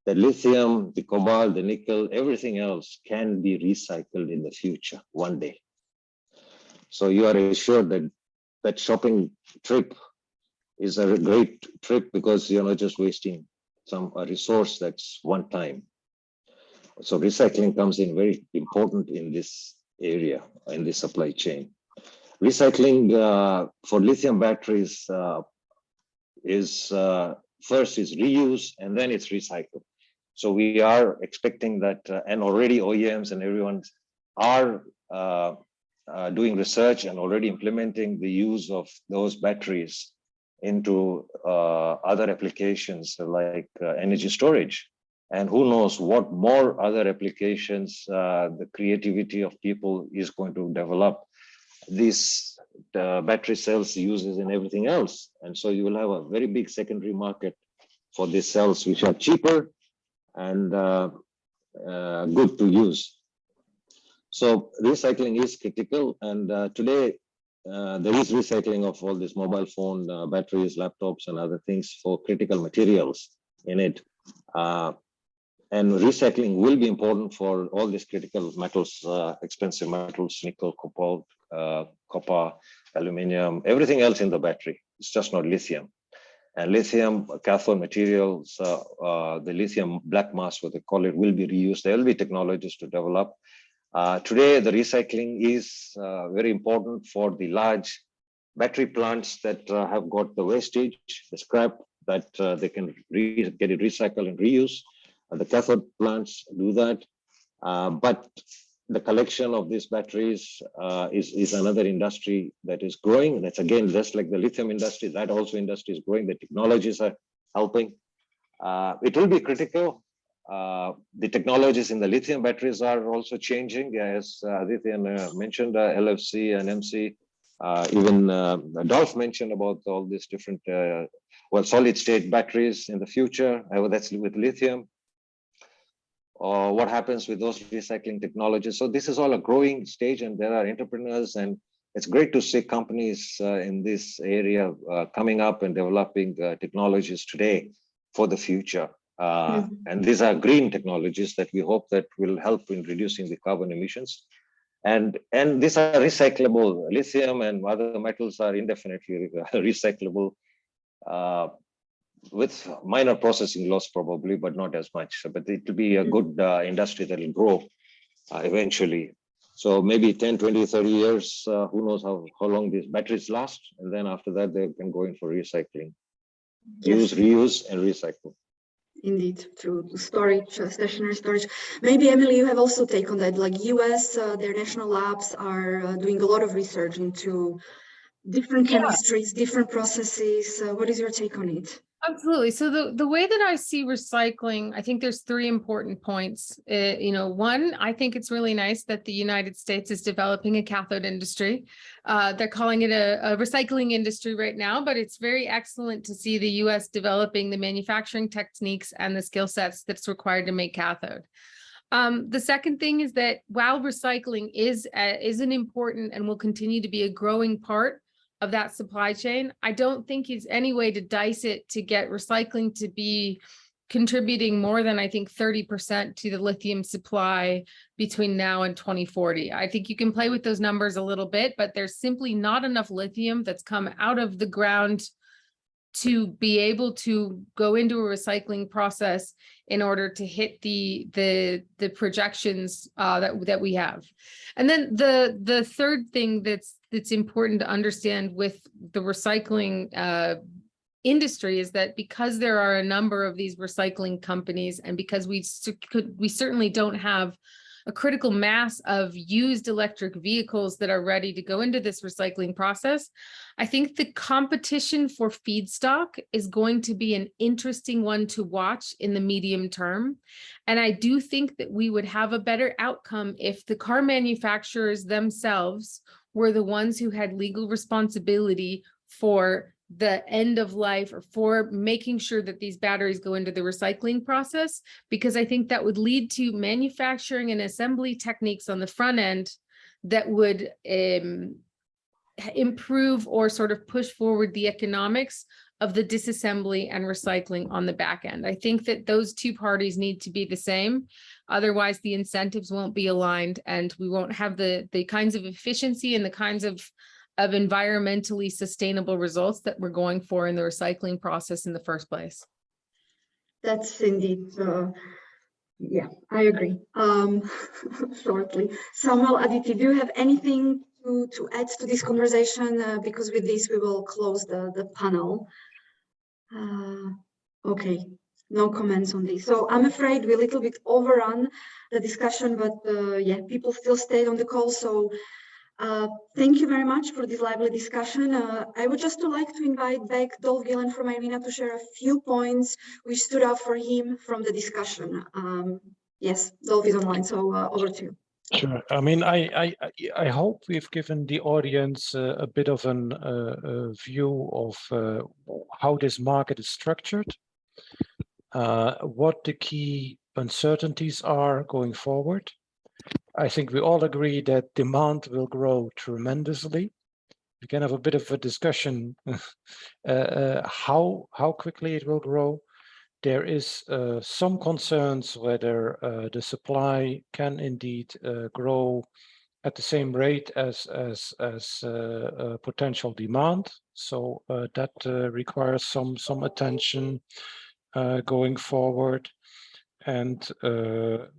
the lithium, the cobalt, the nickel, everything else can be recycled in the future, one day. So you are assured that that shopping trip is a great trip because you're not just wasting a resource that's one time. So recycling comes in very important in this area, in the supply chain. Recycling for lithium batteries is first is reuse and then it's recycled. So we are expecting that, and already OEMs and everyone are doing research and already implementing the use of those batteries into other applications like energy storage. And who knows what more other applications the creativity of people is going to develop. These battery cells uses in everything else. And so you will have a very big secondary market for these cells, which are cheaper and good to use. So recycling is critical. And today, there is recycling of all these mobile phone batteries, laptops, and other things for critical materials in it. And recycling will be important for all these critical metals, expensive metals, nickel, cobalt, copper, aluminium, everything else in the battery. It's just not lithium. And lithium cathode materials, the lithium black mass, what they call it, will be reused. There will be technologies to develop. Today, the recycling is very important for the large battery plants that have got the wastage, the scrap, that they can get it recycled and reuse. The cathode plants do that. But the collection of these batteries is another industry that is growing. That's again, just like the lithium industry, that also industry is growing. The technologies are helping. It will be critical. The technologies in the lithium batteries are also changing, as Aditya mentioned, LFC and MC. Even Dolph mentioned about all these different, solid state batteries in the future. That's with lithium. Or what happens with those recycling technologies. So this is all a growing stage, and there are entrepreneurs, and it's great to see companies in this area coming up and developing technologies today for the future. And these are green technologies that we hope that will help in reducing the carbon emissions. And these are recyclable. Lithium and other metals are indefinitely recyclable with minor processing loss probably, but not as much. But it will be a good industry that will grow eventually. So maybe 10, 20, 30 years, who knows how long these batteries last. And then after that, they can go in for recycling. Use, reuse, and recycle. Indeed, to storage, stationary storage. Maybe, Emily, you have also take on that, like US, their national labs are doing a lot of research into different chemistries, different processes. What is your take on it? Absolutely. So the way that I see recycling, I think there's three important points. One, I think it's really nice that the United States is developing a cathode industry. They're calling it a recycling industry right now, but it's very excellent to see the US developing the manufacturing techniques and the skill sets that's required to make cathode. The second thing is that while recycling is an important and will continue to be a growing part of that supply chain, I don't think it's any way to dice it to get recycling to be contributing more than, I think, 30% to the lithium supply between now and 2040. I think you can play with those numbers a little bit, but there's simply not enough lithium that's come out of the ground to be able to go into a recycling process in order to hit the projections that we have. And then the third thing that's important to understand with the recycling industry is that because there are a number of these recycling companies, and because we certainly don't have a critical mass of used electric vehicles that are ready to go into this recycling process, I think the competition for feedstock is going to be an interesting one to watch in the medium term. And I do think that we would have a better outcome if the car manufacturers themselves were the ones who had legal responsibility for the end of life, or for making sure that these batteries go into the recycling process, because I think that would lead to manufacturing and assembly techniques on the front end that would improve or sort of push forward the economics of the disassembly and recycling on the back end. I think that those two parties need to be the same. Otherwise, the incentives won't be aligned, and we won't have the kinds of efficiency and the kinds of environmentally sustainable results that we're going for in the recycling process in the first place. That's indeed, yeah, I agree. Shortly. Samuel, Aditi, do you have anything to add to this conversation? Because with this, we will close the panel. Okay, no comments on this. So I'm afraid we a little bit overrun the discussion, but yeah, people still stayed on the call. So thank you very much for this lively discussion. I would just like to invite back Dolph Gillen from IRENA to share a few points which stood out for him from the discussion. Yes, Dolph is online, so over to you. Sure. I mean, I hope we've given the audience a bit of a view of how this market is structured, what the key uncertainties are going forward. I think we all agree that demand will grow tremendously. We can have a bit of a discussion how quickly it will grow. There is some concerns whether the supply can indeed grow at the same rate as potential demand. So that requires some attention going forward. And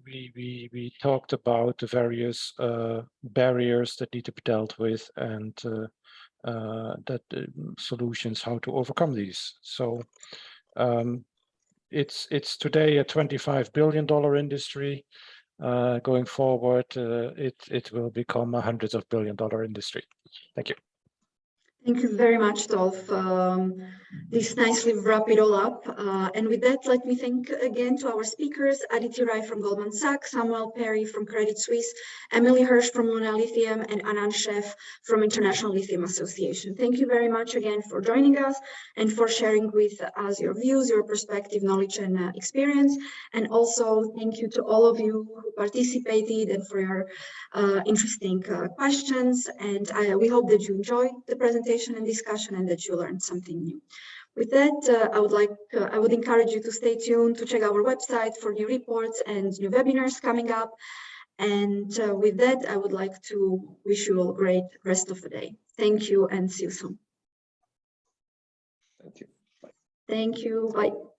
we talked about the various barriers that need to be dealt with, and solutions how to overcome these. So it's today a $25 billion industry. Going forward, it will become a hundreds of billion dollar industry. Thank you. Thank you very much, Dolph. This nicely wrap it all up. And with that, let me thank again to our speakers, Aditi Rai from Goldman Sachs, Samuel Perry from Credit Suisse, Emily Hirsch from Luna Lithium, and Anand Sheff from International Lithium Association. Thank you very much again for joining us and for sharing with us your views, your perspective, knowledge, and experience. And also thank you to all of you who participated and for your interesting questions. And we hope that you enjoyed the presentation and discussion and that you learned something new. With that, I would encourage you to stay tuned to check our website for new reports and new webinars coming up. And with that, I would like to wish you all a great rest of the day. Thank you and see you soon. Thank you. Bye. Thank you. Bye.